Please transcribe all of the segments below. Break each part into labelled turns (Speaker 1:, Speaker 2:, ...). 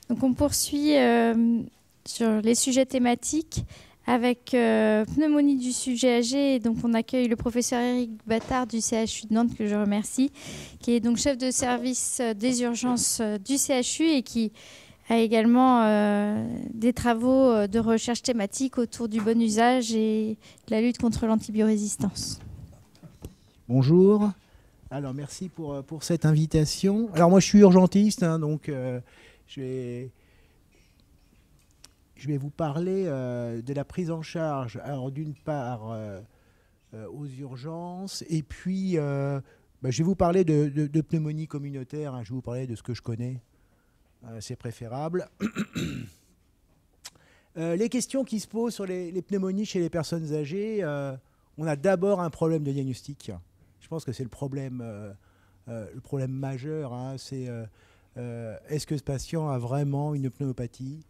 Speaker 1: Donc on poursuit sur les sujets thématiques avec pneumonie du sujet âgé. Et donc on accueille le professeur Éric Battard du CHU de Nantes, que je remercie, qui est donc chef de service des urgences du CHU et qui a également des travaux de recherche thématique autour du bon usage et de la lutte contre l'antibiorésistance.
Speaker 2: Bonjour. Alors, merci pour cette invitation. Alors, moi, je suis urgentiste, hein, donc je vais vous parler de la prise en charge. Alors, d'une part, aux urgences, et puis, je vais vous parler de pneumonie communautaire. Hein, je vais vous parler de ce que je connais. C'est préférable. Les questions qui se posent sur les pneumonies chez les personnes âgées, on a d'abord un problème de diagnostic. Je pense que c'est le problème majeur. Hein, c'est est-ce que ce patient a vraiment une pneumopathie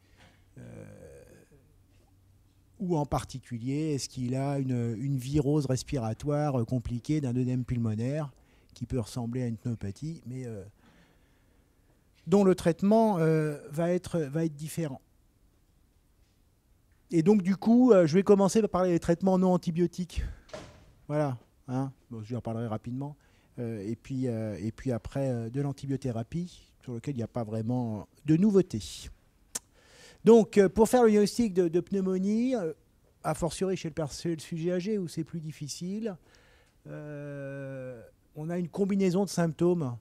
Speaker 2: ou en particulier, est-ce qu'il a une virose respiratoire compliquée d'un œdème pulmonaire qui peut ressembler à une pneumopathie, mais dont le traitement va être différent. Et donc, du coup, je vais commencer par parler des traitements non antibiotiques. Voilà. Hein, bon, je en parlerai rapidement. Et puis après, de l'antibiothérapie, sur lequel il n'y a pas vraiment de nouveauté. Donc, pour faire le diagnostic de pneumonie, a fortiori chez le sujet âgé, où c'est plus difficile, on a une combinaison de symptômes.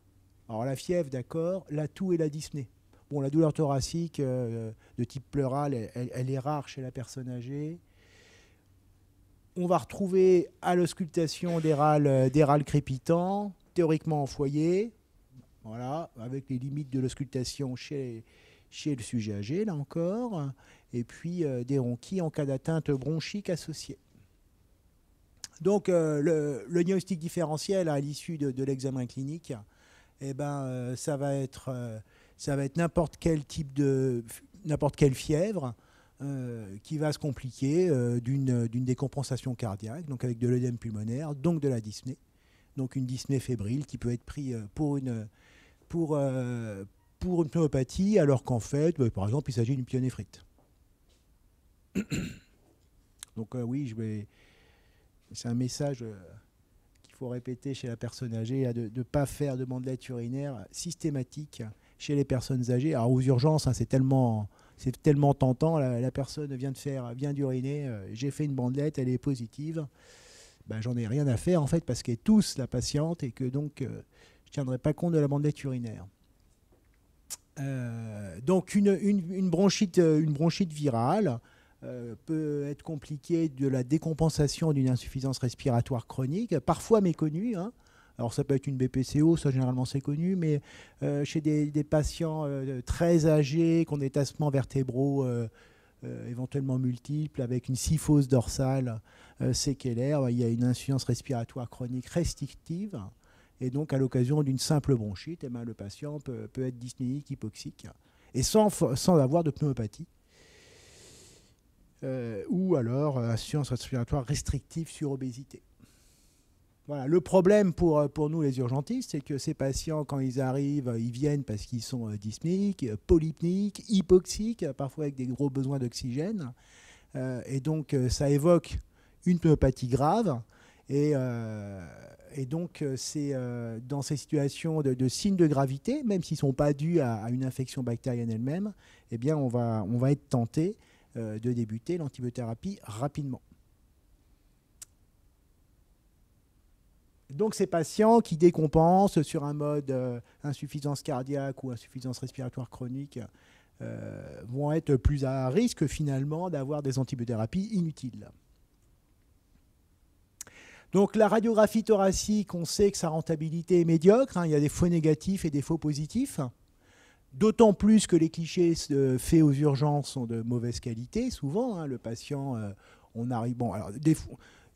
Speaker 2: Alors, la fièvre, d'accord, la toux et la dyspnée. Bon, la douleur thoracique de type pleural, elle est rare chez la personne âgée. On va retrouver à l'auscultation des râles crépitants, théoriquement en foyer, voilà, avec les limites de l'auscultation chez le sujet âgé, là encore, et puis des ronchis en cas d'atteinte bronchique associée. Donc, le diagnostic différentiel à l'issue de l'examen clinique, eh ben, ça va être n'importe quel n'importe quelle fièvre, qui va se compliquer d'une décompensation cardiaque, donc avec de l'œdème pulmonaire, donc de la dyspnée, donc une dyspnée fébrile qui peut être prise pour une pneumopathie, alors qu'en fait, par exemple, il s'agit d'une pyélonéphrite. Donc oui, c'est un message qu'il faut répéter chez la personne âgée, de ne pas faire de bandelette urinaire systématique chez les personnes âgées. Alors aux urgences, hein, c'est tellement tentant, la personne vient d'uriner, j'ai fait une bandelette, elle est positive, ben, j'en ai rien à faire en fait parce qu'elle tousse la patiente et que donc je ne tiendrai pas compte de la bandelette urinaire. Donc une bronchite virale peut être compliquée de la décompensation d'une insuffisance respiratoire chronique, parfois méconnue, hein. Alors ça peut être une BPCO, ça généralement c'est connu, mais chez des patients très âgés, qui ont des tassements vertébraux éventuellement multiples, avec une syphose dorsale séquelaire, il y a une insuffisance respiratoire chronique restrictive, et donc à l'occasion d'une simple bronchite, eh ben, le patient peut être dyspnéique, hypoxique, et sans avoir de pneumopathie. Ou alors insuffisance respiratoire restrictive sur obésité. Voilà. Le problème pour nous les urgentistes, c'est que ces patients, quand ils arrivent, ils viennent parce qu'ils sont dyspnéiques, polypniques, hypoxiques, parfois avec des gros besoins d'oxygène. Et donc, ça évoque une pneumopathie grave. Et donc, c'est dans ces situations de signes de gravité, même s'ils ne sont pas dus à une infection bactérienne elle-même, eh bien, on va être tenté de débuter l'antibiothérapie rapidement. Donc ces patients qui décompensent sur un mode insuffisance cardiaque ou insuffisance respiratoire chronique vont être plus à risque finalement d'avoir des antibiothérapies inutiles. Donc la radiographie thoracique, on sait que sa rentabilité est médiocre, hein, il y a des faux négatifs et des faux positifs, d'autant plus que les clichés faits aux urgences sont de mauvaise qualité, souvent, hein, le patient, on arrive... Bon, alors,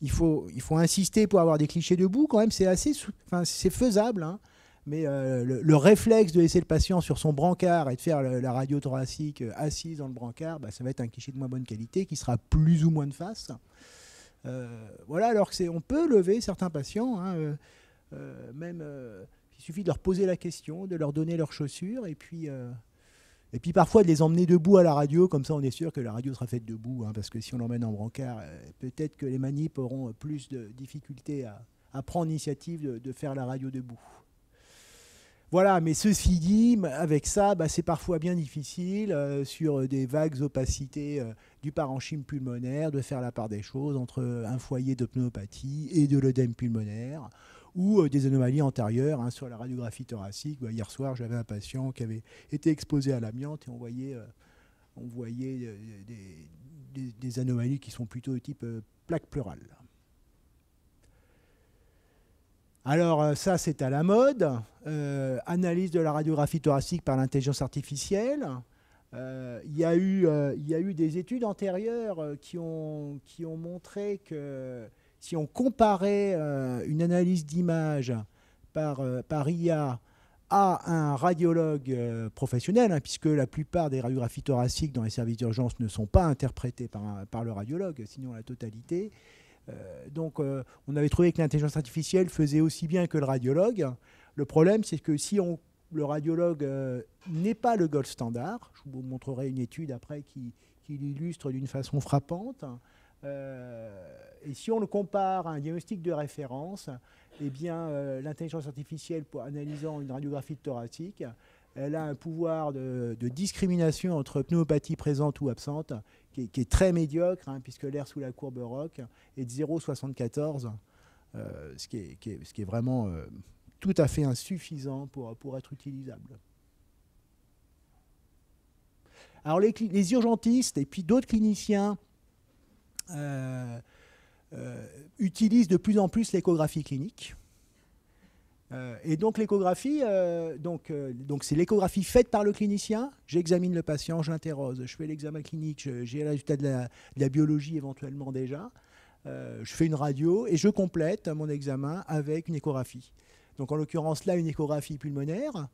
Speaker 2: il faut insister pour avoir des clichés debout, quand même, c'est faisable, hein, mais le réflexe de laisser le patient sur son brancard et de faire la radio thoracique assise dans le brancard, bah, ça va être un cliché de moins bonne qualité qui sera plus ou moins de face. Voilà, alors qu'on peut lever certains patients, hein, même il suffit de leur poser la question, de leur donner leurs chaussures, et puis Et puis parfois de les emmener debout à la radio, comme ça on est sûr que la radio sera faite debout, hein, parce que si on l'emmène en brancard, peut-être que les manips auront plus de difficultés à prendre l'initiative de faire la radio debout. Voilà, mais ceci dit, avec ça, c'est parfois bien difficile, sur des vagues opacités du parenchyme pulmonaire, de faire la part des choses entre un foyer de pneumopathie et de l'œdème pulmonaire, ou des anomalies antérieures, hein, sur la radiographie thoracique. Hier soir, j'avais un patient qui avait été exposé à l'amiante et on voyait des anomalies qui sont plutôt de type plaque pleurale. Alors ça, c'est à la mode. Analyse de la radiographie thoracique par l'intelligence artificielle. Il y a eu des études antérieures qui ont montré que si on comparait une analyse d'image par IA à un radiologue professionnel, hein, puisque la plupart des radiographies thoraciques dans les services d'urgence ne sont pas interprétées par le radiologue, sinon la totalité. Donc on avait trouvé que l'intelligence artificielle faisait aussi bien que le radiologue. Le problème, c'est que si le radiologue n'est pas le gold standard, je vous montrerai une étude après qui l'illustre d'une façon frappante, et si on le compare à un diagnostic de référence, eh bien l'intelligence artificielle, pour analysant une radiographie thoracique, elle a un pouvoir de discrimination entre pneumopathie présente ou absente qui est très médiocre, hein, puisque l'air sous la courbe ROC est de 0,74, ce qui est vraiment tout à fait insuffisant pour être utilisable. Alors les urgentistes et puis d'autres cliniciens utilisent de plus en plus l'échographie clinique. Et donc l'échographie, c'est l'échographie faite par le clinicien. J'examine le patient, je l'interroge, je fais l'examen clinique, j'ai le résultat de la biologie éventuellement déjà. Je fais une radio et je complète mon examen avec une échographie. Donc en l'occurrence là, une échographie pulmonaire,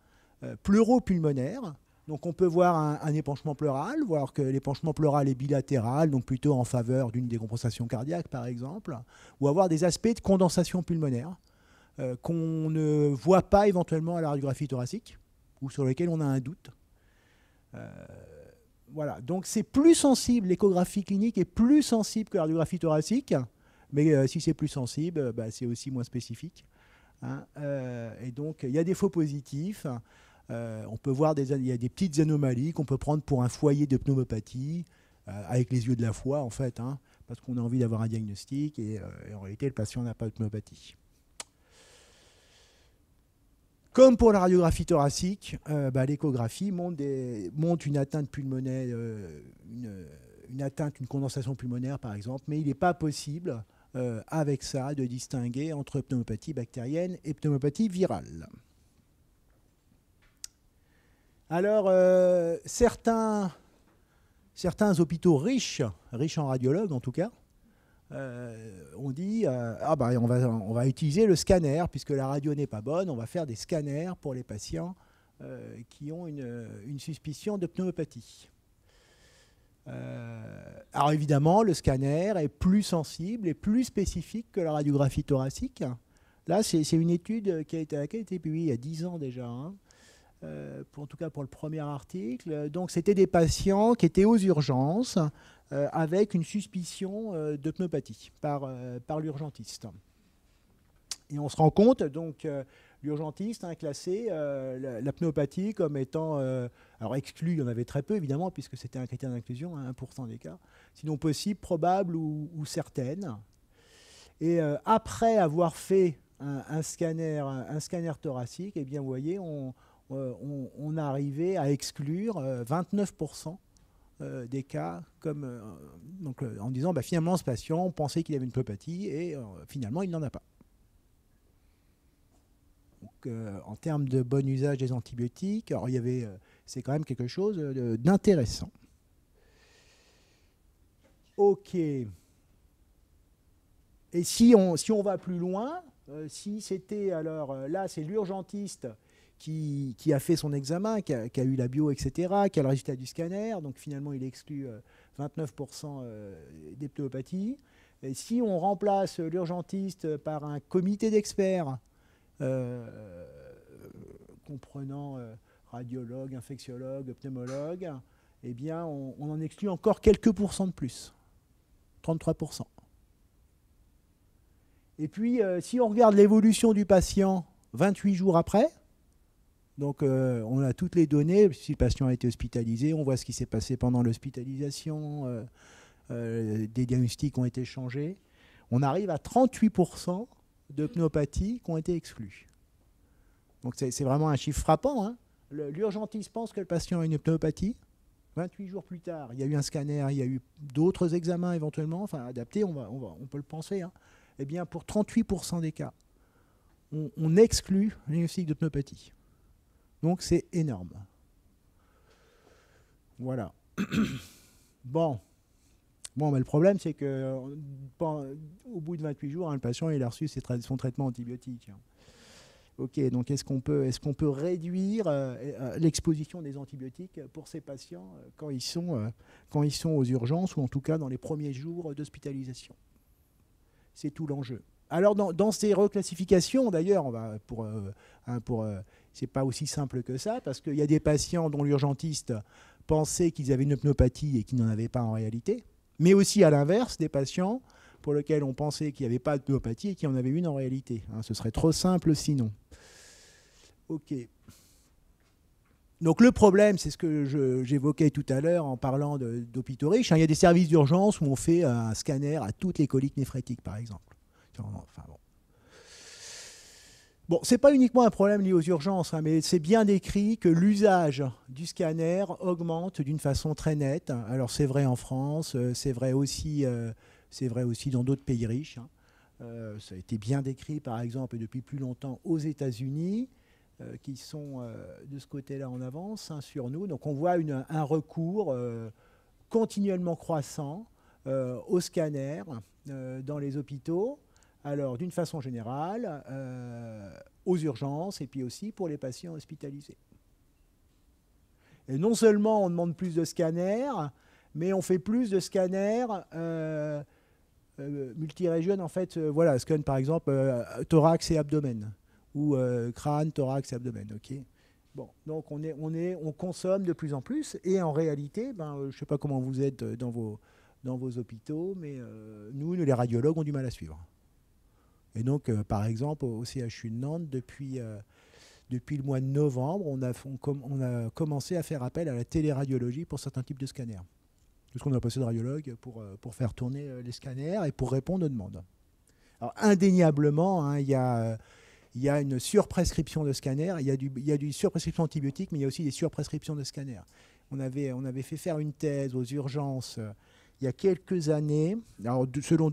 Speaker 2: pleuropulmonaire. Donc on peut voir un épanchement pleural, voir que l'épanchement pleural est bilatéral, donc plutôt en faveur d'une décompensation cardiaque par exemple, ou avoir des aspects de condensation pulmonaire qu'on ne voit pas éventuellement à la radiographie thoracique, ou sur lesquels on a un doute. Voilà, donc c'est plus sensible, l'échographie clinique est plus sensible que la radiographie thoracique, mais si c'est plus sensible, c'est aussi moins spécifique. Hein, et donc il y a des faux positifs. On peut voir il y a des petites anomalies qu'on peut prendre pour un foyer de pneumopathie, avec les yeux de la foi en fait, hein, parce qu'on a envie d'avoir un diagnostic et en réalité le patient n'a pas de pneumopathie. Comme pour la radiographie thoracique, l'échographie montre une atteinte pulmonaire, une condensation pulmonaire par exemple, mais il n'est pas possible avec ça de distinguer entre pneumopathie bactérienne et pneumopathie virale. Alors, certains hôpitaux riches en radiologues en tout cas, on dit on va utiliser le scanner, puisque la radio n'est pas bonne, on va faire des scanners pour les patients qui ont une suspicion de pneumopathie. Alors évidemment, le scanner est plus sensible et plus spécifique que la radiographie thoracique. Là, c'est une étude qui a été publiée il y a 10 ans déjà, hein, en tout cas pour le premier article. Donc c'était des patients qui étaient aux urgences avec une suspicion de pneumopathie par l'urgentiste. Et on se rend compte, donc l'urgentiste a classé la pneumopathie comme étant, alors exclue, il y en avait très peu évidemment, puisque c'était un critère d'inclusion, hein, 1% des cas, sinon possible, probable ou certaine. Et après avoir fait un scanner thoracique, eh bien, vous voyez, on arrivait à exclure 29% des cas, en disant finalement ce patient, on pensait qu'il avait une pneumopathie et finalement il n'en a pas. Donc, en termes de bon usage des antibiotiques, alors c'est quand même quelque chose d'intéressant. Ok. Et si on va plus loin, si c'était alors là c'est l'urgentiste qui a fait son examen, qui a eu la bio, etc., qui a le résultat du scanner, donc finalement il exclut 29% des pneumopathies. Et si on remplace l'urgentiste par un comité d'experts comprenant radiologue, infectiologue, pneumologue, eh bien, on en exclut encore quelques pourcents de plus, 33%. Et puis, si on regarde l'évolution du patient 28 jours après, donc on a toutes les données, si le patient a été hospitalisé, on voit ce qui s'est passé pendant l'hospitalisation, des diagnostics ont été changés, on arrive à 38% de pneumopathies qui ont été exclues. Donc c'est vraiment un chiffre frappant, hein. L'urgentiste pense que le patient a une pneumopathie. 28 jours plus tard, il y a eu un scanner, il y a eu d'autres examens éventuellement, enfin adaptés, on peut le penser. Hein. Eh bien, pour 38% des cas, on exclut le diagnostic de pneumopathie. Donc c'est énorme. Voilà. Bon, mais le problème, c'est qu'au bout de 28 jours, hein, le patient il a reçu son traitement antibiotique. Hein. Ok, donc est-ce qu'on peut réduire l'exposition des antibiotiques pour ces patients quand ils sont aux urgences ou en tout cas dans les premiers jours d'hospitalisation? C'est tout l'enjeu. Alors dans ces reclassifications, d'ailleurs, c'est pas aussi simple que ça parce qu'il y a des patients dont l'urgentiste pensait qu'ils avaient une pneumopathie et qui n'en avaient pas en réalité, mais aussi à l'inverse des patients pour lesquels on pensait qu'il n'y avait pas de pneumopathie et qui en avaient une en réalité. Hein, ce serait trop simple sinon. Ok. Donc le problème, c'est ce que j'évoquais tout à l'heure en parlant d'hôpitaux riches. Hein, il y a des services d'urgence où on fait un scanner à toutes les coliques néphrétiques, par exemple. Enfin, bon, ce n'est pas uniquement un problème lié aux urgences, hein, mais c'est bien décrit que l'usage du scanner augmente d'une façon très nette. Alors c'est vrai en France, c'est vrai aussi dans d'autres pays riches. Hein. Ça a été bien décrit, par exemple, depuis plus longtemps aux États-Unis, qui sont de ce côté-là en avance hein, sur nous. Donc on voit un recours continuellement croissant au scanner dans les hôpitaux. Alors d'une façon générale, aux urgences et puis aussi pour les patients hospitalisés. Et non seulement on demande plus de scanners, mais on fait plus de scanners multirégion, en fait, voilà, scan par exemple thorax et abdomen, ou crâne, thorax et abdomen, ok. Bon, donc on consomme de plus en plus, et en réalité, je ne sais pas comment vous êtes dans vos hôpitaux, mais nous, les radiologues, ont du mal à suivre. Et donc, par exemple, au CHU de Nantes, depuis le mois de novembre, on a commencé à faire appel à la téléradiologie pour certains types de scanners. Parce qu'on a passé de radiologues pour faire tourner les scanners et pour répondre aux demandes. Alors, indéniablement, hein, il y a une surprescription de scanners, il y a du surprescription antibiotique, mais il y a aussi des surprescriptions de scanners. On avait fait faire une thèse aux urgences il y a quelques années, alors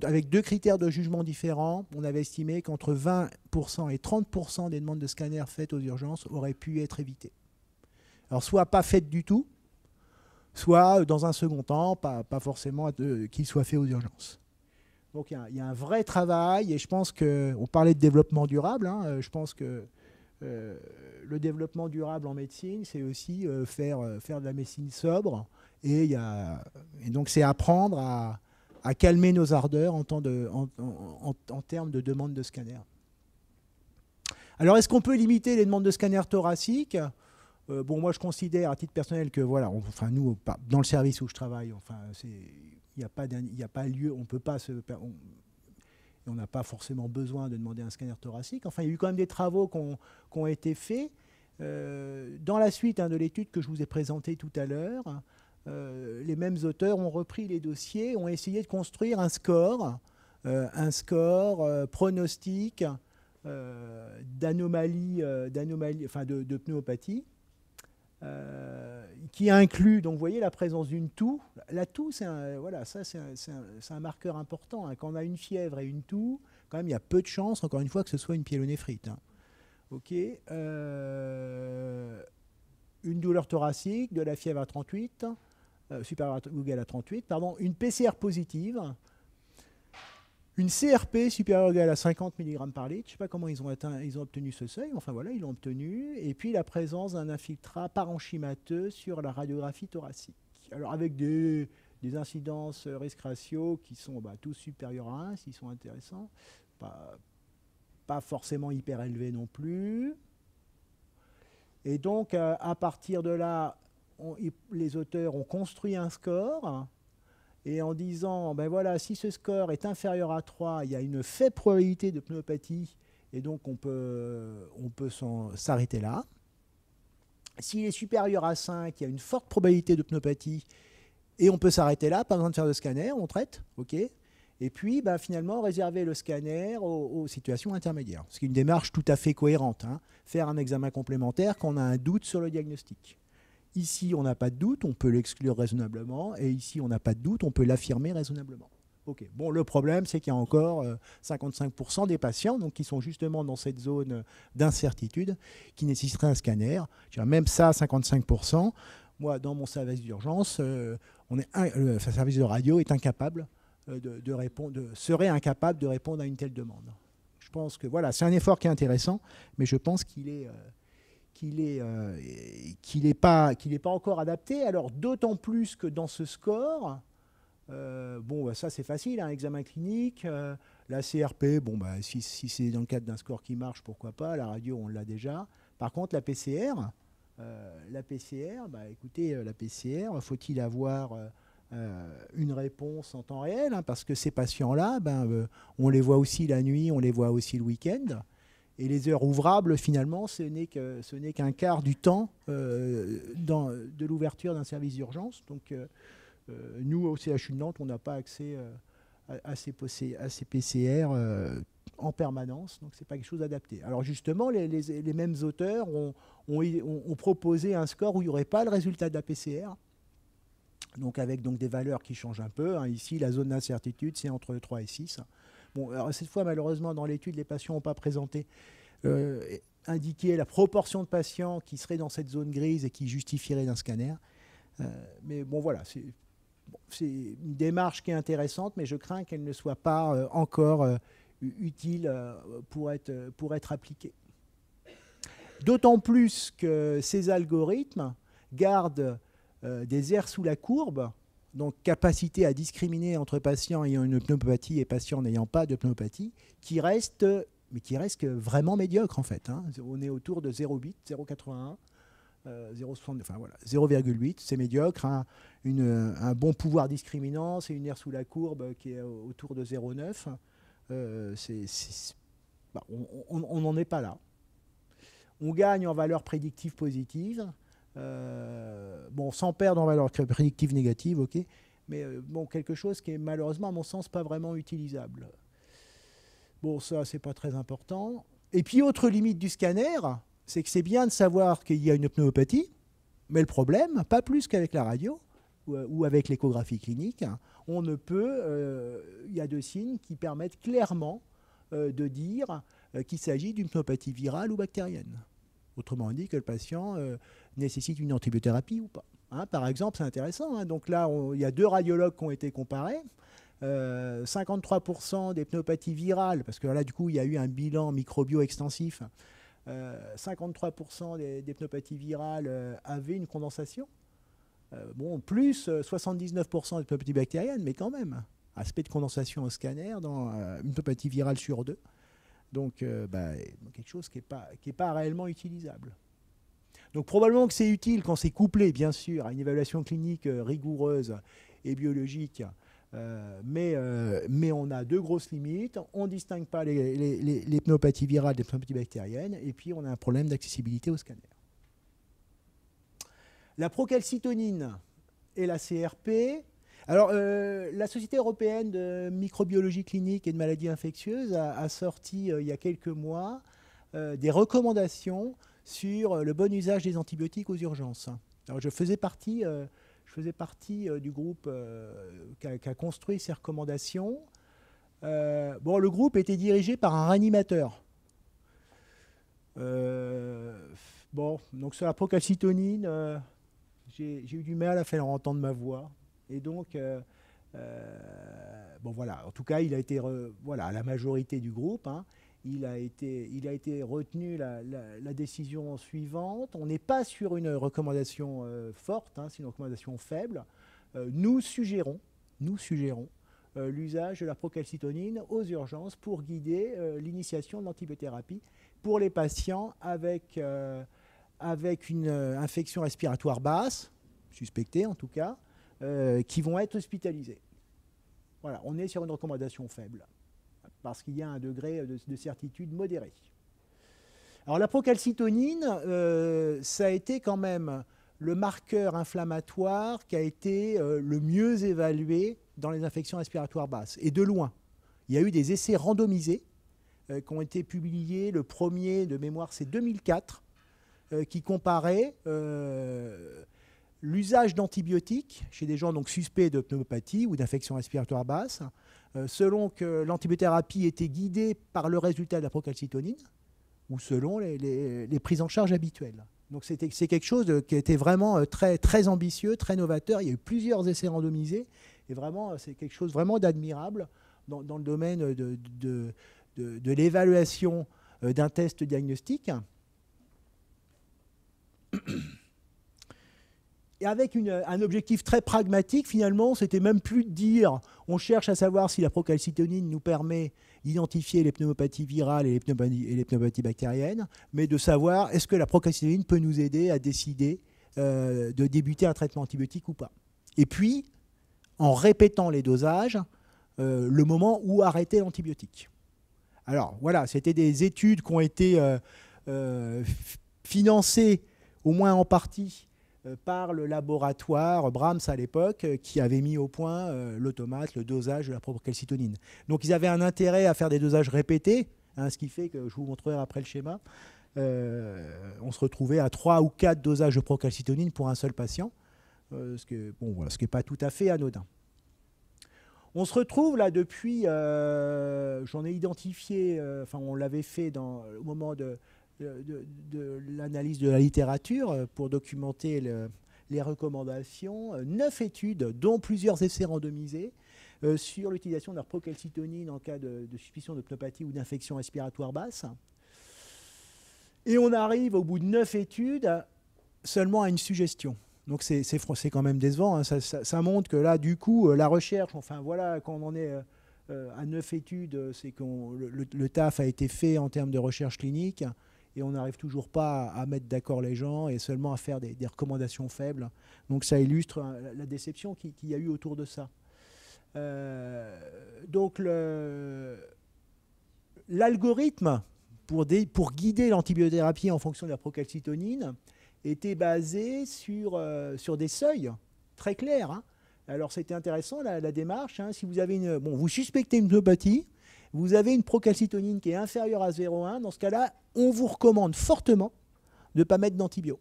Speaker 2: avec deux critères de jugement différents. On avait estimé qu'entre 20% et 30% des demandes de scanners faites aux urgences auraient pu être évitées. Alors, soit pas faites du tout, soit dans un second temps, pas forcément qu'il soit fait aux urgences. Donc il y a un vrai travail, et je pense qu'on parlait de développement durable, hein, je pense que le développement durable en médecine, c'est aussi faire de la médecine sobre, et donc c'est apprendre à calmer nos ardeurs en termes de demande de scanner. Alors est-ce qu'on peut limiter les demandes de scanner thoracique ? Moi je considère à titre personnel que voilà, nous dans le service où je travaille, il n'y a pas lieu, on n'a pas forcément besoin de demander un scanner thoracique. Enfin, il y a eu quand même des travaux qui ont été faits. Dans la suite de l'étude que je vous ai présentée tout à l'heure, les mêmes auteurs ont repris les dossiers, ont essayé de construire un score pronostic d'anomalie, de pneumopathie. Qui inclut, donc vous voyez, la présence d'une toux. La toux, c'est un marqueur important. Hein. Quand on a une fièvre et une toux, quand même, il y a peu de chances, encore une fois, que ce soit une pyélonéphrite. Hein. Ok. Une douleur thoracique, de la fièvre à 38, supérieure ou égale à 38, pardon, une PCR positive, une CRP supérieure ou égale à 50 mg par litre. Je ne sais pas comment ils ont obtenu ce seuil, enfin voilà, ils l'ont obtenu. Et puis la présence d'un infiltrat parenchymateux sur la radiographie thoracique. Alors avec des incidences risque ratio qui sont tous supérieurs à 1, s'ils sont intéressants. Pas forcément hyper élevés non plus. Et donc, à partir de là, les auteurs ont construit un score, et en disant, ben voilà, si ce score est inférieur à 3, il y a une faible probabilité de pneumopathie, et donc on peut s'arrêter là. S'il est supérieur à 5, il y a une forte probabilité de pneumopathie, et on peut s'arrêter là, pas besoin de faire de scanner, on traite, ok. Et puis, ben, finalement, réserver le scanner aux situations intermédiaires. C'est une démarche tout à fait cohérente. Hein. Faire un examen complémentaire quand on a un doute sur le diagnostic. Ici, on n'a pas de doute, on peut l'exclure raisonnablement. Et ici, on n'a pas de doute, on peut l'affirmer raisonnablement. Okay. Bon, le problème, c'est qu'il y a encore 55% des patients donc, qui sont justement dans cette zone d'incertitude qui nécessiteraient un scanner. Même ça, 55%. Moi, dans mon service d'urgence, le service de radio est incapable serait incapable de répondre à une telle demande. Je pense que voilà, c'est un effort qui est intéressant, mais je pense qu'il n'est pas encore adapté. Alors d'autant plus que dans ce score, bon, bah, ça c'est facile, un examen clinique, la CRP, bon, bah, si c'est dans le cadre d'un score qui marche, pourquoi pas, la radio on l'a déjà. Par contre, la PCR, bah, écoutez, la PCR, faut-il avoir une réponse en temps réel, hein, parce que ces patients-là, on les voit aussi la nuit, on les voit aussi le week-end. Et les heures ouvrables, finalement, ce n'est qu'un quart du temps de l'ouverture d'un service d'urgence. Donc, nous, au CHU de Nantes, on n'a pas accès à ces PCR en permanence. Donc, ce n'est pas quelque chose d'adapté. Alors, justement, les mêmes auteurs ont proposé un score où il n'y aurait pas le résultat de la PCR. Donc avec des valeurs qui changent un peu. Hein. Ici, la zone d'incertitude, c'est entre 3 et 6. Bon, alors cette fois, malheureusement, dans l'étude, les patients n'ont pas présenté, indiqué la proportion de patients qui seraient dans cette zone grise et qui justifieraient d'un scanner. Mais bon, voilà, c'est une démarche qui est intéressante, mais je crains qu'elle ne soit pas encore utile pour être appliquée. D'autant plus que ces algorithmes gardent des aires sous la courbe, donc capacité à discriminer entre patients ayant une pneumopathie et patients n'ayant pas de pneumopathie, qui reste vraiment médiocre en fait. Hein. On est autour de 0,8, 0,81, 0,60, enfin voilà, 0,8, c'est médiocre. Hein. Un bon pouvoir discriminant, c'est une aire sous la courbe qui est autour de 0,9. On n'en est pas là. On gagne en valeur prédictive positive. Bon, sans perdre en valeur prédictive négative, ok, mais bon, quelque chose qui est malheureusement, à mon sens, pas vraiment utilisable. Bon, ça, c'est pas très important. Et puis, autre limite du scanner, c'est que c'est bien de savoir qu'il y a une pneumopathie, mais le problème, pas plus qu'avec la radio ou avec l'échographie clinique, on ne peut. Il y a 2 signes qui permettent clairement de dire qu'il s'agit d'une pneumopathie virale ou bactérienne. Autrement dit, que le patient nécessite une antibiothérapie ou pas. Hein, par exemple, c'est intéressant. Hein. Donc là, il y a 2 radiologues qui ont été comparés. 53% des pneumopathies virales, parce que là, du coup, il y a eu un bilan microbio extensif. 53% des pneumopathies virales avaient une condensation. Bon, plus 79% des pneumopathies bactériennes, mais quand même. Aspect de condensation au scanner dans une pneumopathie virale sur 2. Donc, quelque chose qui n'est pas réellement utilisable. Donc, probablement que c'est utile quand c'est couplé, bien sûr, à une évaluation clinique rigoureuse et biologique. Mais on a 2 grosses limites. On ne distingue pas les pneumopathies virales des pneumopathies bactériennes. Et puis, on a un problème d'accessibilité au scanner. La procalcitonine et la CRP. Alors, la Société européenne de microbiologie clinique et de maladies infectieuses a sorti, il y a quelques mois, des recommandations sur le bon usage des antibiotiques aux urgences. Alors, je faisais partie du groupe qui a construit ces recommandations. Bon, le groupe était dirigé par un réanimateur. Bon, donc sur la procalcitonine, j'ai eu du mal à faire entendre ma voix. Et donc, bon voilà, en tout cas, il a été, voilà, la majorité du groupe, hein, il a été retenu la décision suivante. On n'est pas sur une recommandation forte, hein, c'est une recommandation faible. Nous suggérons l'usage de la procalcitonine aux urgences pour guider l'initiation de l'antibiothérapie pour les patients avec avec une infection respiratoire basse, suspectée en tout cas, qui vont être hospitalisés. Voilà, on est sur une recommandation faible, parce qu'il y a un degré de certitude modéré. Alors la procalcitonine, ça a été quand même le marqueur inflammatoire qui a été le mieux évalué dans les infections respiratoires basses, et de loin. Il y a eu des essais randomisés qui ont été publiés. Le premier de mémoire, c'est 2004, qui comparait l'usage d'antibiotiques chez des gens donc suspects de pneumopathie ou d'infection respiratoire basse, selon que l'antibiothérapie était guidée par le résultat de la procalcitonine ou selon les prises en charge habituelles. Donc c'est quelque chose qui était vraiment très, très ambitieux, très novateur. Il y a eu plusieurs essais randomisés et vraiment c'est quelque chose vraiment d'admirable dans le domaine de l'évaluation d'un test diagnostique. Et avec un objectif très pragmatique, finalement, c'était même plus de dire on cherche à savoir si la procalcitonine nous permet d'identifier les pneumopathies virales et les pneumopathies bactériennes, mais de savoir est-ce que la procalcitonine peut nous aider à décider de débuter un traitement antibiotique ou pas. Et puis, en répétant les dosages, le moment où arrêter l'antibiotique. Alors voilà, c'était des études qui ont été financées, au moins en partie, par le laboratoire Brahms à l'époque, qui avait mis au point l'automate, le dosage de la procalcitonine. Donc ils avaient un intérêt à faire des dosages répétés, ce qui fait que, je vous montrerai après le schéma, on se retrouvait à 3 ou 4 dosages de procalcitonine pour un seul patient, ce qui n'est pas tout à fait anodin. On se retrouve là depuis, j'en ai identifié, on l'avait fait au moment de l'analyse de la littérature pour documenter les recommandations, 9 études, dont plusieurs essais randomisés, sur l'utilisation de la procalcitonine en cas de suspicion de pneumopathie ou d'infection respiratoire basse. Et on arrive au bout de 9 études seulement à une suggestion. Donc c'est quand même décevant, hein. Ça montre que là, du coup, la recherche, quand on en est à 9 études, c'est que le taf a été fait en termes de recherche clinique, et on n'arrive toujours pas à mettre d'accord les gens et seulement à faire des recommandations faibles. Donc ça illustre la déception qu'il y a eu autour de ça. Donc l'algorithme pour guider l'antibiothérapie en fonction de la procalcitonine était basé sur des seuils très clairs, hein. Alors c'était intéressant la démarche, hein. Si vous avez vous suspectez une pneumopathie, vous avez une procalcitonine qui est inférieure à 0,1, dans ce cas-là, on vous recommande fortement de ne pas mettre d'antibio.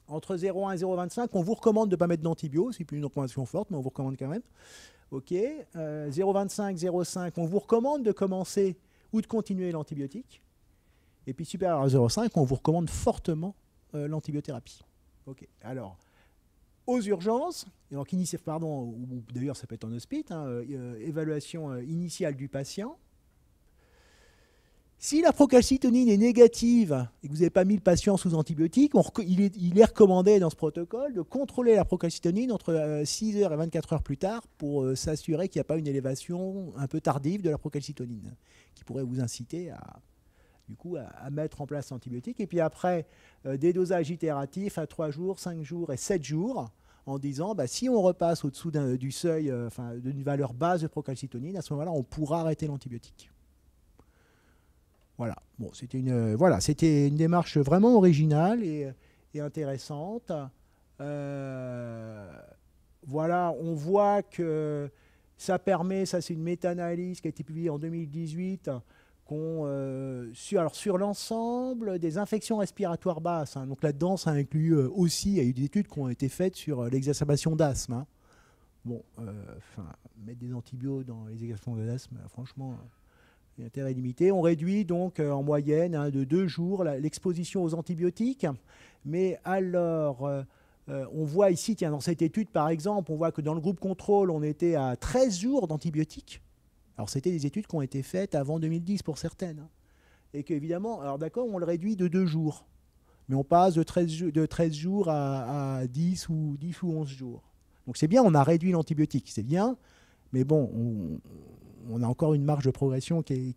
Speaker 2: Entre 0,1 et 0,25, on vous recommande de ne pas mettre d'antibio, c'est plus une recommandation forte, mais on vous recommande quand même. OK. 0,25, 0,5, on vous recommande de commencer ou de continuer l'antibiotique. Et puis supérieur à 0,5, on vous recommande fortement l'antibiothérapie. OK. Alors, aux urgences, donc ou d'ailleurs ça peut être en hospice, évaluation initiale du patient. Si la procalcitonine est négative et que vous n'avez pas mis le patient sous antibiotique, il est recommandé dans ce protocole de contrôler la procalcitonine entre 6 heures et 24 heures plus tard pour s'assurer qu'il n'y a pas une élévation un peu tardive de la procalcitonine qui pourrait vous inciter à mettre en place l'antibiotique. Et puis après, des dosages itératifs à 3 jours, 5 jours et 7 jours, en disant si on repasse au-dessous du seuil, d'une valeur base de procalcitonine, à ce moment-là, on pourra arrêter l'antibiotique. Voilà. Bon, c'était une démarche vraiment originale et intéressante. Voilà, on voit que ça permet, ça c'est une méta-analyse qui a été publiée en 2018, sur l'ensemble des infections respiratoires basses, hein. Donc là-dedans, ça inclut aussi, il y a eu des études qui ont été faites sur l'exacerbation d'asthme, hein. Mettre des antibiotiques dans les exacerbations d'asthme, franchement, intérêt limité. On réduit donc en moyenne de 2 jours l'exposition aux antibiotiques. Mais alors, on voit ici, dans cette étude par exemple, on voit que dans le groupe contrôle, on était à 13 jours d'antibiotiques. Alors c'était des études qui ont été faites avant 2010 pour certaines, hein. Et qu'évidemment, alors d'accord, on le réduit de 2 jours. Mais on passe de 13 jours à 10 ou 11 jours. Donc c'est bien, on a réduit l'antibiotique, c'est bien. Mais bon, on a encore une marge de progression qui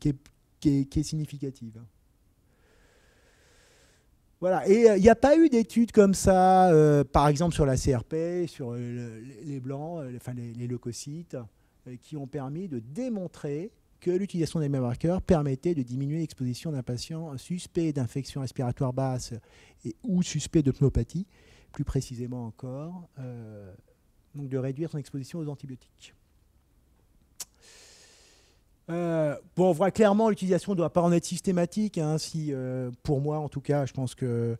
Speaker 2: est significative. Voilà. Et il n'y a pas eu d'études comme ça, par exemple sur la CRP, sur les blancs, enfin les leucocytes, qui ont permis de démontrer que l'utilisation des biomarqueurs permettait de diminuer l'exposition d'un patient suspect d'infection respiratoire basse ou suspect de pneumopathie, plus précisément encore, donc de réduire son exposition aux antibiotiques. Bon, on voit clairement l'utilisation ne doit pas en être systématique. Hein, pour moi, en tout cas, je pense que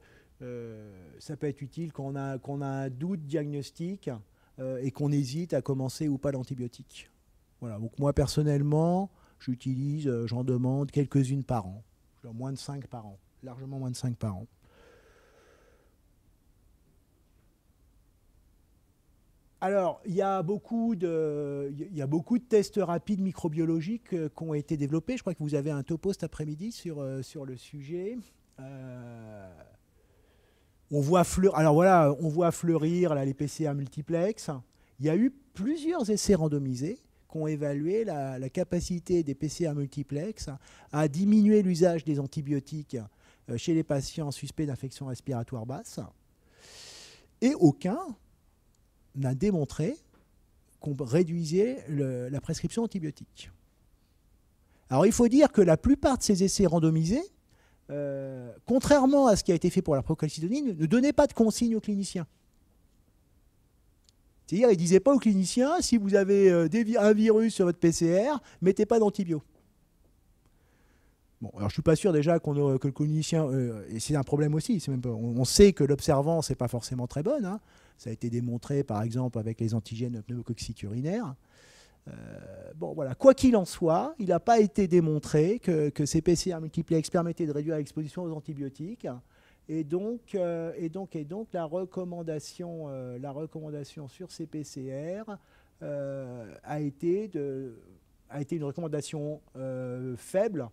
Speaker 2: ça peut être utile quand on a un doute diagnostique et qu'on hésite à commencer ou pas l'antibiotique. Voilà. Donc moi, personnellement, j'en demande quelques-unes par an. Genre moins de 5 par an. Largement moins de 5 par an. Alors, il y a beaucoup de tests rapides microbiologiques qui ont été développés. Je crois que vous avez un topo cet après-midi sur le sujet. On voit fleurir là, les PCR multiplex. Il y a eu plusieurs essais randomisés qui ont évalué la capacité des PCR multiplex à diminuer l'usage des antibiotiques chez les patients suspects d'infection respiratoire basse. Et aucun n'a démontré qu'on réduisait la prescription antibiotique. Alors il faut dire que la plupart de ces essais randomisés, contrairement à ce qui a été fait pour la procalcitonie, ne donnaient pas de consignes aux cliniciens. C'est-à-dire, ils ne disaient pas aux cliniciens, si vous avez un virus sur votre PCR, mettez pas d'antibio. Bon, alors je ne suis pas sûr déjà que le clinicien, et c'est un problème aussi, on sait que l'observance n'est pas forcément très bonne, hein. Ça a été démontré par exemple avec les antigènes pneumococciques urinaires. Bon, voilà. Quoi qu'il en soit, il n'a pas été démontré que ces PCR multiplex permettaient de réduire l'exposition aux antibiotiques. Et donc la recommandation sur ces PCR a été une recommandation faible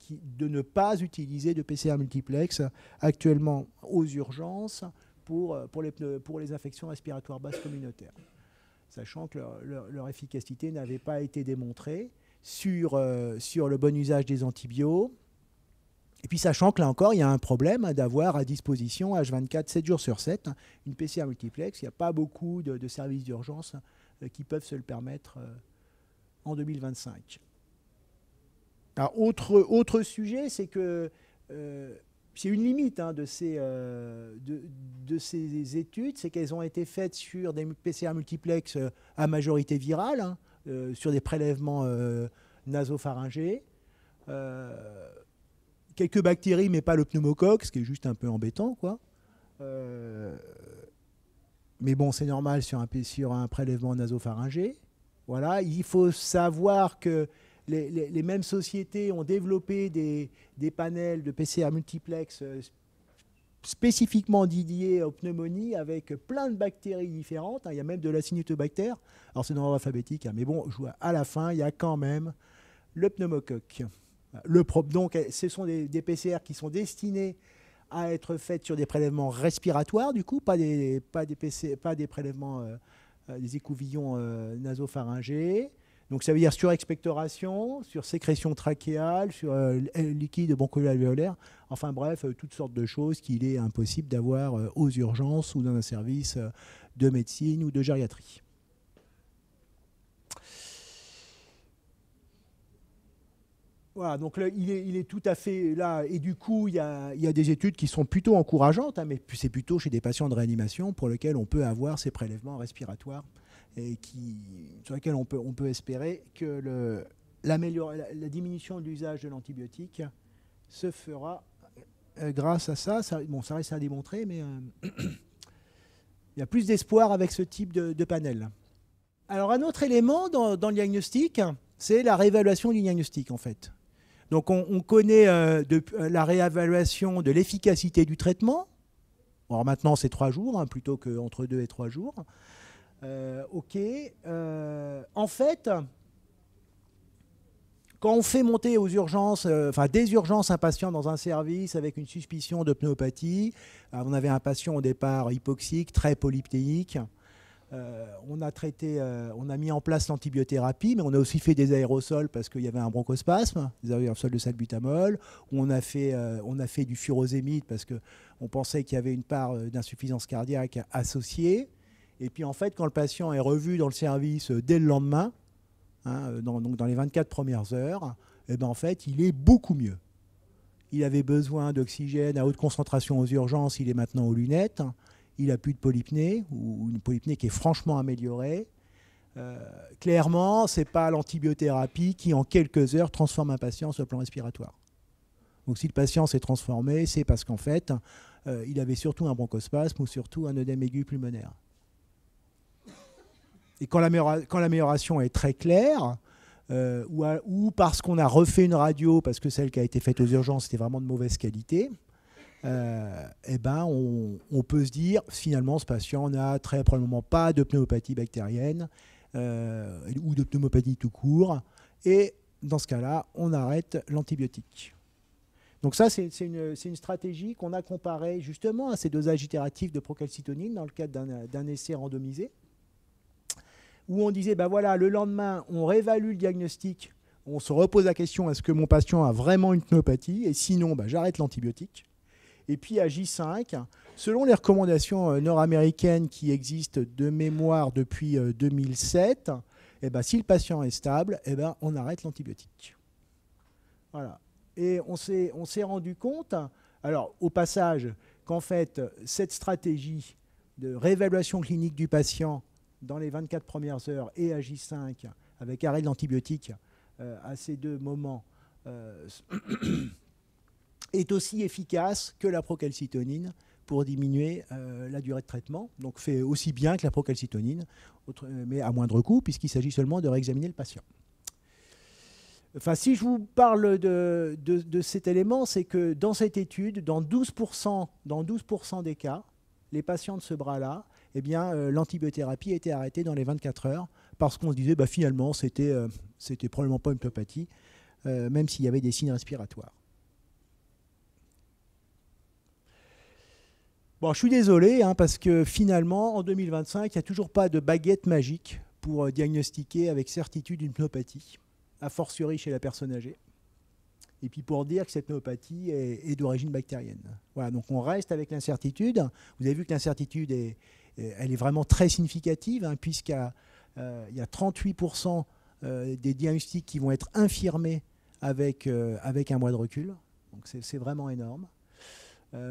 Speaker 2: de ne pas utiliser de PCR multiplex actuellement aux urgences pour les infections respiratoires basses communautaires, sachant que leur efficacité n'avait pas été démontrée sur le bon usage des antibiotiques. Et puis sachant que là encore, il y a un problème d'avoir à disposition H24, 7 jours sur 7, une PCR multiplex. Il n'y a pas beaucoup de services d'urgence qui peuvent se le permettre en 2025. Alors, autre sujet, c'est que c'est une limite de ces études, c'est qu'elles ont été faites sur des PCR multiplex à majorité virale, hein, sur des prélèvements nasopharyngés. Quelques bactéries, mais pas le pneumocoque, ce qui est juste un peu embêtant, quoi. Mais bon, c'est normal sur un prélèvement nasopharyngé. Voilà, il faut savoir que les mêmes sociétés ont développé des panels de PCR multiplex spécifiquement dédiés aux pneumonies avec plein de bactéries différentes. Il y a même de l'Acinetobacter. Alors c'est dans l'ordre alphabétique, hein, mais bon, à la fin, il y a quand même le pneumocoque. Donc, ce sont des PCR qui sont destinés à être faites sur des prélèvements respiratoires, du coup, pas des prélèvements des écouvillons nasopharyngés. Donc ça veut dire sur expectoration, sur sécrétion trachéale, sur liquide broncho-alvéolaire, enfin bref, toutes sortes de choses qu'il est impossible d'avoir aux urgences ou dans un service de médecine ou de gériatrie. Voilà, donc là, il est tout à fait là, et du coup, il y a des études qui sont plutôt encourageantes, hein, mais c'est plutôt chez des patients de réanimation pour lesquels on peut avoir ces prélèvements respiratoires et sur lesquels on peut espérer que la diminution de l'usage de l'antibiotique se fera grâce à ça. Bon, ça reste à démontrer, mais il y a plus d'espoir avec ce type de panel. Alors, un autre élément dans le diagnostic, c'est la réévaluation du diagnostic, en fait. Donc, on connaît la réévaluation de l'efficacité du traitement. Alors, maintenant, c'est 3 jours, hein, plutôt qu'entre 2 et 3 jours. OK. En fait, quand on fait monter aux urgences, des urgences, un patient dans un service avec une suspicion de pneumopathie, on avait un patient au départ hypoxique, très polyptéique. On a mis en place l'antibiothérapie, mais on a aussi fait des aérosols parce qu'il y avait un bronchospasme, des aérosols de salbutamol. On a fait du furosémide parce qu'on pensait qu'il y avait une part d'insuffisance cardiaque associée. Et puis en fait, quand le patient est revu dans le service dès le lendemain, hein, donc dans les 24 premières heures, eh ben en fait, il est beaucoup mieux. Il avait besoin d'oxygène à haute concentration aux urgences, il est maintenant aux lunettes. Il n'a plus de polypnée, ou une polypnée qui est franchement améliorée. Clairement, ce n'est pas l'antibiothérapie qui, en quelques heures, transforme un patient sur le plan respiratoire. Donc si le patient s'est transformé, c'est parce qu'en fait, il avait surtout un bronchospasme ou surtout un œdème aigu pulmonaire. Et quand l'amélioration est très claire, ou parce qu'on a refait une radio, parce que celle qui a été faite aux urgences était vraiment de mauvaise qualité, eh ben on peut se dire, finalement, ce patient n'a très probablement pas de pneumopathie bactérienne ou de pneumopathie tout court. Et dans ce cas-là, on arrête l'antibiotique. Donc ça, c'est une stratégie qu'on a comparée justement à ces dosages itératifs de procalcitonine dans le cadre d'un essai randomisé, où on disait, ben voilà, le lendemain, on réévalue le diagnostic, on se repose la question, est-ce que mon patient a vraiment une pneumopathie? Et sinon, ben, j'arrête l'antibiotique. Et puis à J5, selon les recommandations nord-américaines qui existent de mémoire depuis 2007, eh ben, si le patient est stable, eh ben, on arrête l'antibiotique. Voilà. Et on s'est rendu compte, alors au passage, qu'en fait, cette stratégie de réévaluation clinique du patient dans les 24 premières heures et à J5, avec arrêt de l'antibiotique à ces deux moments, est aussi efficace que la procalcitonine pour diminuer la durée de traitement. Donc fait aussi bien que la procalcitonine, mais à moindre coût, puisqu'il s'agit seulement de réexaminer le patient. Enfin, si je vous parle de cet élément, c'est que dans cette étude, dans 12% des cas, les patients de ce bras-là, eh bien, l'antibiothérapie était arrêtée dans les 24 heures parce qu'on se disait, bah, finalement, c'était probablement pas une pneumopathie, même s'il y avait des signes respiratoires. Bon, je suis désolé, hein, parce que finalement, en 2025, il n'y a toujours pas de baguette magique pour diagnostiquer avec certitude une pneumopathie, a fortiori chez la personne âgée. Et puis pour dire que cette pneumopathie est d'origine bactérienne. Voilà, donc on reste avec l'incertitude. Vous avez vu que l'incertitude elle est vraiment très significative, hein, puisqu'il y a 38% des diagnostics qui vont être infirmés avec un mois de recul. Donc c'est vraiment énorme.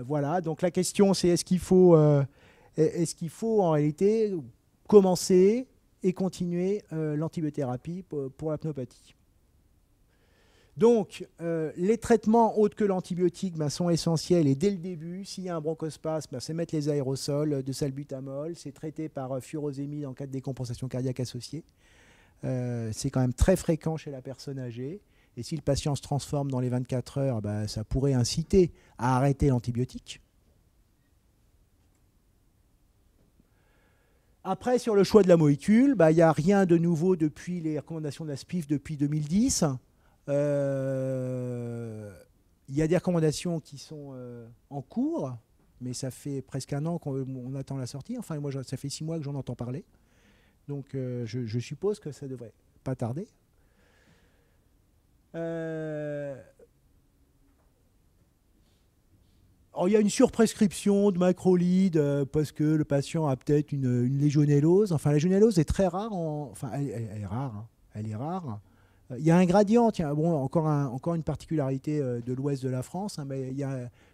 Speaker 2: Voilà, donc la question c'est est-ce qu'il faut en réalité commencer et continuer l'antibiothérapie pour la pneumopathie. Donc, les traitements autres que l'antibiotique sont essentiels et dès le début, s'il y a un bronchospasme, c'est mettre les aérosols de salbutamol, c'est traité par furosémide en cas de décompensation cardiaque associée. C'est quand même très fréquent chez la personne âgée. Et si le patient se transforme dans les 24 heures, ça pourrait inciter à arrêter l'antibiotique. Après, sur le choix de la molécule, il n'y a rien de nouveau depuis les recommandations de la SPIF depuis 2010. Il y a des recommandations qui sont en cours, mais ça fait presque un an qu'on attend la sortie. Enfin, moi, ça fait 6 mois que j'en entends parler. Donc, je suppose que ça ne devrait pas tarder. Alors, il y a une surprescription de macrolide parce que le patient a peut-être une légionellose. Enfin, la légionellose est très rare. Enfin, elle est rare. Hein. Elle est rare. Il y a un gradient, tiens, bon, encore une particularité de l'ouest de la France, hein, mais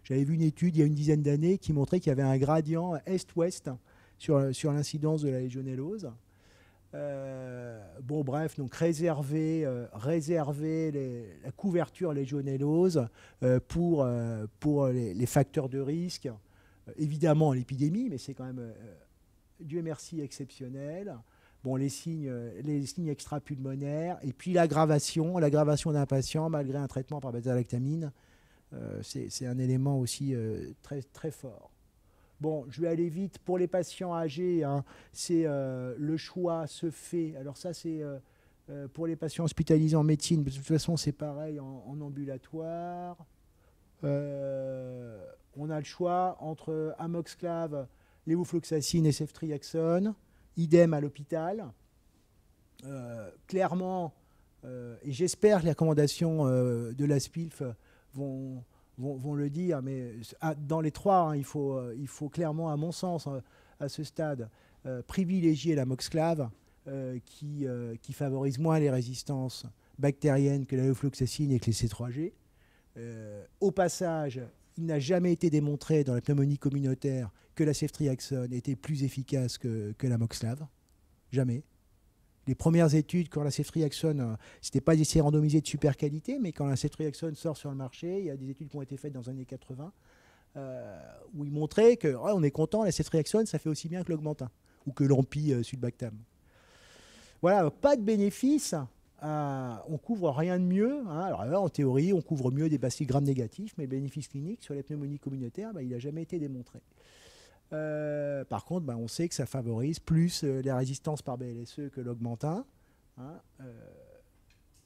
Speaker 2: j'avais vu une étude il y a une dizaine d'années qui montrait qu'il y avait un gradient est-ouest sur l'incidence de la légionellose. Bon, bref, donc réserver la couverture légionellose pour les facteurs de risque. Évidemment, l'épidémie, mais c'est quand même, Dieu merci, exceptionnel. Bon, les signes extrapulmonaires, et puis l'aggravation d'un patient malgré un traitement par bêta-lactamine, c'est un élément aussi très, très fort. Bon, je vais aller vite. Pour les patients âgés, hein, le choix se fait. Alors ça, c'est pour les patients hospitalisés en médecine. De toute façon, c'est pareil en ambulatoire. On a le choix entre amoxiclav, lévofloxacine et ceftriaxone. idem à l'hôpital. Clairement, et j'espère que les recommandations de la SPILF vont le dire, mais dans les trois, hein, il faut clairement, à mon sens, à ce stade, privilégier l'amoxiclave qui favorise moins les résistances bactériennes que la lévofloxacine et que les C3G. Au passage, il n'a jamais été démontré dans la pneumonie communautaire que la ceftriaxone était plus efficace que l'amoxiclave. Jamais. Les premières études, quand la ceftriaxone, ce n'était pas des essais randomisés de super qualité, mais quand la ceftriaxone sort sur le marché, il y a des études qui ont été faites dans les années 80, où ils montraient que on est content, la ceftriaxone, ça fait aussi bien que l'augmentin, ou que l'ampi-sulbactam. Voilà, pas de bénéfice. On couvre rien de mieux. Hein. Alors là, en théorie, on couvre mieux des bacilles gram négatifs, mais le bénéfice clinique sur les pneumonies communautaires, il n'a jamais été démontré. Par contre, on sait que ça favorise plus les résistances par BLSE que l'augmentin. Hein.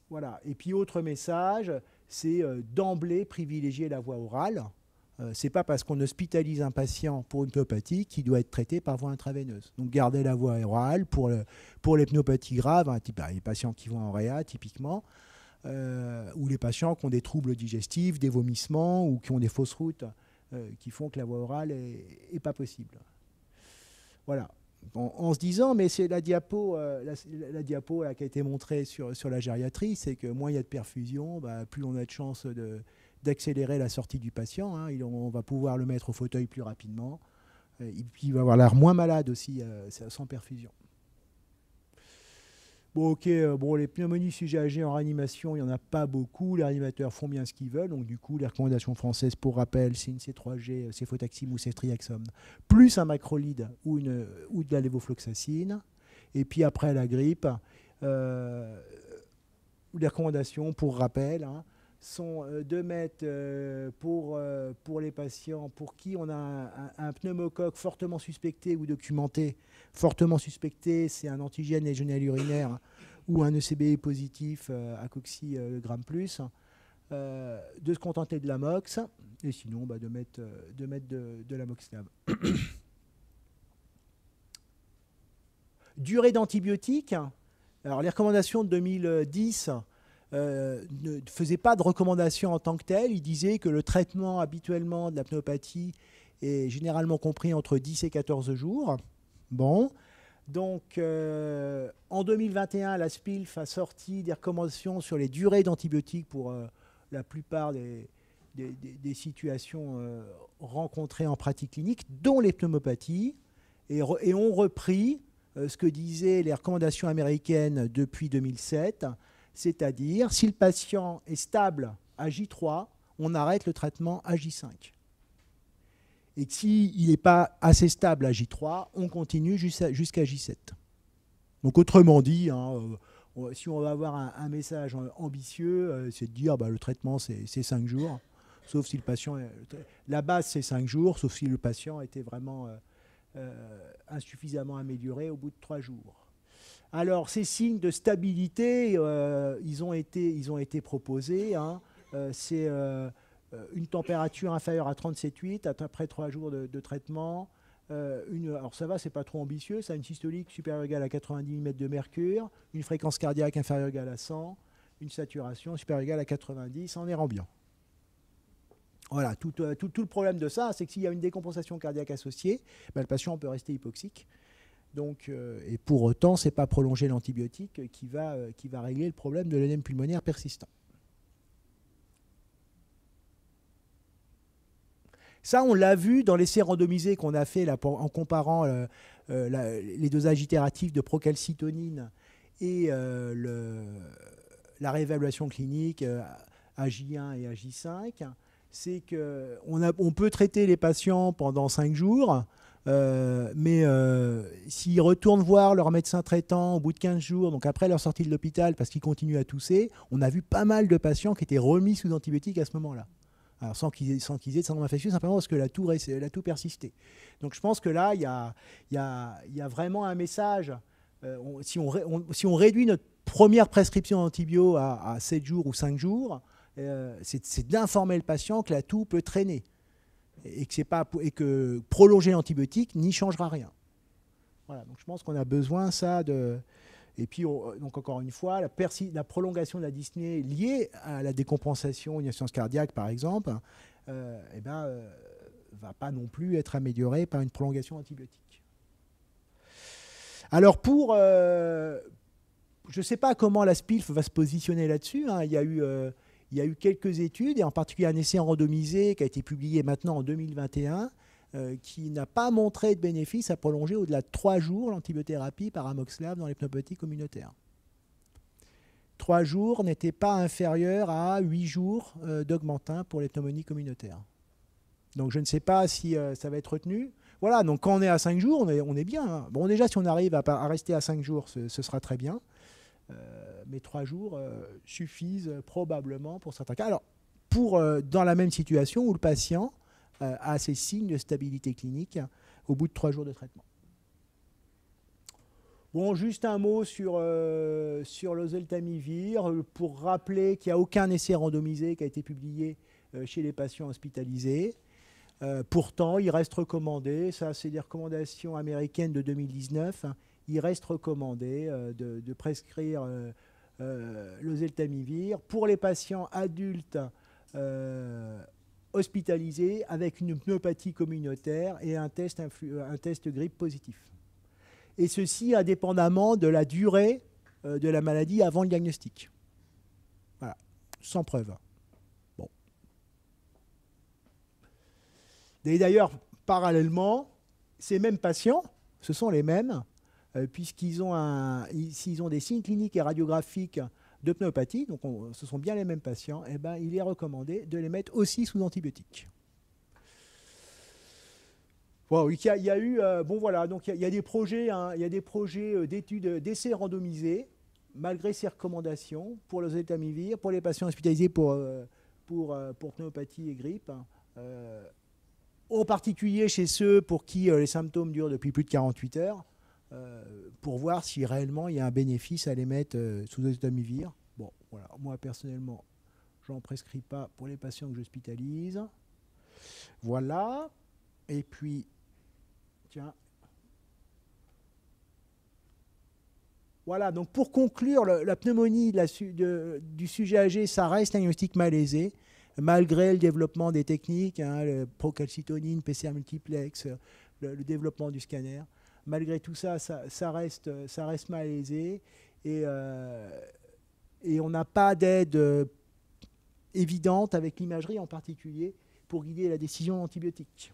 Speaker 2: Voilà. Et puis, autre message, c'est d'emblée privilégier la voie orale. Ce n'est pas parce qu'on hospitalise un patient pour une pneumopathie qu'il doit être traité par voie intraveineuse. Donc, gardez la voie orale pour les pneumopathies graves, hein, les patients qui vont en réa, typiquement, ou les patients qui ont des troubles digestifs, des vomissements ou qui ont des fausses routes qui font que la voie orale n'est pas possible. Voilà. Bon, en se disant, mais c'est la diapo, la diapo là, qui a été montrée sur la gériatrie, c'est que moins il y a de perfusion, plus on a de chances d'accélérer la sortie du patient. Hein. On va pouvoir le mettre au fauteuil plus rapidement. Et puis il va avoir l'air moins malade aussi sans perfusion. Bon, ok, les pneumonies sujet âgé en réanimation, il n'y en a pas beaucoup. Les réanimateurs font bien ce qu'ils veulent. Donc, du coup, les recommandations françaises, pour rappel, c'est une C3G, céfotaxime ou ceftriaxone, plus un macrolide ou de la lévofloxacine. Et puis, après la grippe, les recommandations, pour rappel, hein, sont de mettre pour les patients pour qui on a un pneumocoque fortement suspecté ou documenté. Fortement suspecté, c'est un antigène légionnaire urinaire ou un ECBE positif à cocci-gramme plus, de se contenter de l'amox et sinon de mettre de l'amoxiclave. Durée d'antibiotiques. Alors les recommandations de 2010 ne faisait pas de recommandations en tant que telles. Il disait que le traitement habituellement de la pneumopathie est généralement compris entre 10 et 14 jours. Bon. Donc, en 2021, la SPILF a sorti des recommandations sur les durées d'antibiotiques pour la plupart des situations rencontrées en pratique clinique, dont les pneumopathies, et ont repris ce que disaient les recommandations américaines depuis 2007, c'est-à-dire, si le patient est stable à J3, on arrête le traitement à J5. Et s'il n'est pas assez stable à J3, on continue jusqu'à J7. Donc autrement dit, hein, si on va avoir un message ambitieux, c'est de dire le traitement c'est 5 jours, sauf si le patient... La base c'est 5 jours, sauf si le patient était vraiment insuffisamment amélioré au bout de 3 jours. Alors, ces signes de stabilité, ils ont été proposés. Hein. C'est une température inférieure à 37,8 après 3 jours de traitement. Alors, ça va, c'est pas trop ambitieux. Ça a une systolique supérieure ou égale à 90 mm de mercure, une fréquence cardiaque inférieure ou égale à 100, une saturation supérieure ou égale à 90 en air ambiant. Voilà, tout le problème de ça, c'est que s'il y a une décompensation cardiaque associée, le patient peut rester hypoxique. Donc, et pour autant, ce n'est pas prolonger l'antibiotique qui va régler le problème de l'œdème pulmonaire persistant. Ça, on l'a vu dans l'essai randomisé qu'on a fait là, en comparant les dosages itératifs de procalcitonine et la réévaluation clinique à J1 et à J5. C'est qu'on peut traiter les patients pendant 5 jours, mais s'ils retournent voir leur médecin traitant au bout de 15 jours, donc après leur sortie de l'hôpital parce qu'ils continuent à tousser, on a vu pas mal de patients qui étaient remis sous antibiotiques à ce moment-là. Alors sans qu'ils aient de syndrome infectieux, simplement parce que la toux persistait. Donc je pense que là, il y a vraiment un message. Si on réduit notre première prescription d'antibio à 7 jours ou 5 jours, c'est d'informer le patient que la toux peut traîner et que prolonger l'antibiotique n'y changera rien. Voilà, donc je pense qu'on a besoin ça de... Et puis, donc encore une fois, la prolongation de la dyspnée liée à la décompensation, une insuffisance cardiaque par exemple, va pas non plus être améliorée par une prolongation antibiotique. Alors je ne sais pas comment la SPILF va se positionner là-dessus. Hein. Il y a eu quelques études, et en particulier un essai randomisé qui a été publié maintenant en 2021, qui n'a pas montré de bénéfice à prolonger au-delà de 3 jours l'antibiothérapie par amoxicillin dans les pneumopathies communautaires. 3 jours n'étaient pas inférieurs à 8 jours d'augmentin pour les pneumonies communautaires. Donc je ne sais pas si ça va être retenu. Voilà, donc quand on est à 5 jours, on est bien. Hein. Bon, déjà, si on arrive à rester à 5 jours, ce sera très bien. Mais 3 jours suffisent probablement pour certains cas. Alors, dans la même situation où le patient a ces signes de stabilité clinique au bout de 3 jours de traitement. Bon, juste un mot sur l'oseltamivir, pour rappeler qu'il n'y a aucun essai randomisé qui a été publié chez les patients hospitalisés. Pourtant, il reste recommandé, ça c'est des recommandations américaines de 2019, il reste recommandé de prescrire l'oseltamivir pour les patients adultes hospitalisés avec une pneumopathie communautaire et un test grippe positif. Et ceci indépendamment de la durée de la maladie avant le diagnostic. Voilà, sans preuve. Bon. Et d'ailleurs, parallèlement, ces mêmes patients, ce sont les mêmes, puisqu'ils s'ils ont des signes cliniques et radiographiques de pneumopathie, donc ce sont bien les mêmes patients, et ben, il est recommandé de les mettre aussi sous antibiotiques. Bon, il y a eu, bon voilà, donc il y a des projets, hein, il y a des projets d'études, d'essais randomisés, malgré ces recommandations, pour l'oseltamivir, pour les patients hospitalisés pour pneumopathie et grippe, en particulier chez ceux pour qui les symptômes durent depuis plus de 48 heures, pour voir si réellement il y a un bénéfice à les mettre sous oseltamivir. Bon, voilà, moi personnellement, j'en prescris pas pour les patients que j'hospitalise. Voilà, et puis, tiens. Voilà, donc pour conclure, la pneumonie du sujet âgé, ça reste un diagnostic malaisé, malgré le développement des techniques, hein, le procalcitonine, PCR multiplex, le développement du scanner. Malgré tout ça, ça reste malaisé, et on n'a pas d'aide évidente avec l'imagerie en particulier pour guider la décision antibiotique.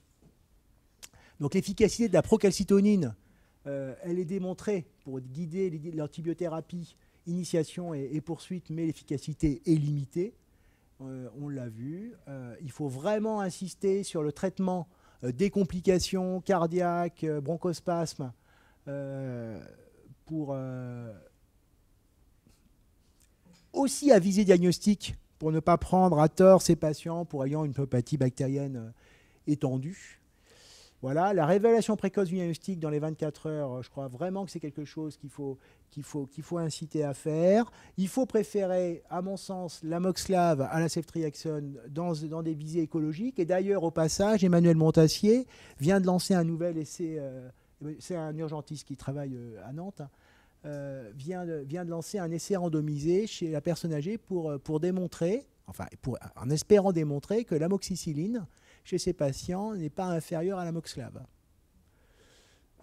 Speaker 2: Donc l'efficacité de la procalcitonine, elle est démontrée pour guider l'antibiothérapie, initiation et poursuite, mais l'efficacité est limitée. On l'a vu. Il faut vraiment insister sur le traitement des complications cardiaques, bronchospasmes, pour aussi à visée diagnostique, pour ne pas prendre à tort ces patients pour ayant une pneumopathie bactérienne étendue. Voilà, la révélation précoce du diagnostic dans les 24 heures, je crois vraiment que c'est quelque chose qu'il faut inciter à faire. Il faut préférer, à mon sens, l'amoxiclav à la ceftriaxone dans des visées écologiques. Et d'ailleurs, au passage, Emmanuel Montassier vient de lancer un nouvel essai, c'est un urgentiste qui travaille à Nantes, vient de lancer un essai randomisé chez la personne âgée pour démontrer, en espérant démontrer que l'amoxicilline chez ces patients n'est pas inférieur à l'amoxiclav.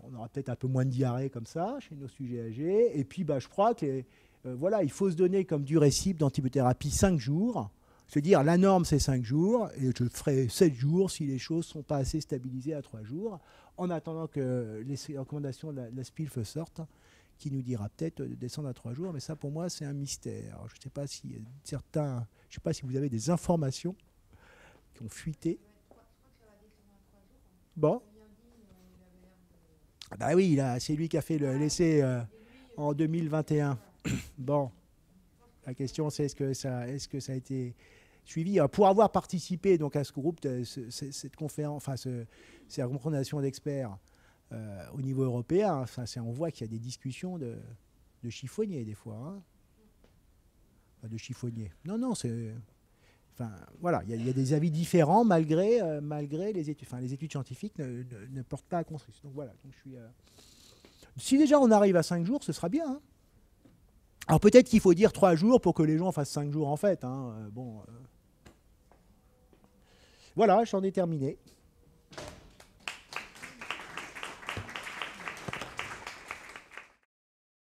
Speaker 2: On aura peut-être un peu moins de diarrhée comme ça chez nos sujets âgés. Et puis, je crois que voilà, il faut se donner comme durée cible d'antibiothérapie 5 jours. Se dire, la norme, c'est 5 jours, et je ferai 7 jours si les choses ne sont pas assez stabilisées à 3 jours, en attendant que les recommandations de la SPILF sortent, qui nous dira peut-être de descendre à 3 jours. Mais ça, pour moi, c'est un mystère. Alors, je ne sais pas si vous avez des informations qui ont fuité. Bon. Bah oui, c'est lui qui a fait l'essai en 2021. Bon. La question, c'est est-ce que ça a été suivi. Pour avoir participé donc à ce groupe, cette conférence, ces recommandations d'experts au niveau européen, on voit qu'il y a des discussions de chiffonniers des fois. Hein. De chiffonniers. Non, c'est... voilà, il y a des avis différents malgré les études. Les études scientifiques ne portent pas à consensus. Donc voilà, donc Si déjà on arrive à 5 jours, ce sera bien. Hein. Alors peut-être qu'il faut dire 3 jours pour que les gens fassent 5 jours en fait. Hein. Bon, voilà, j'en ai terminé.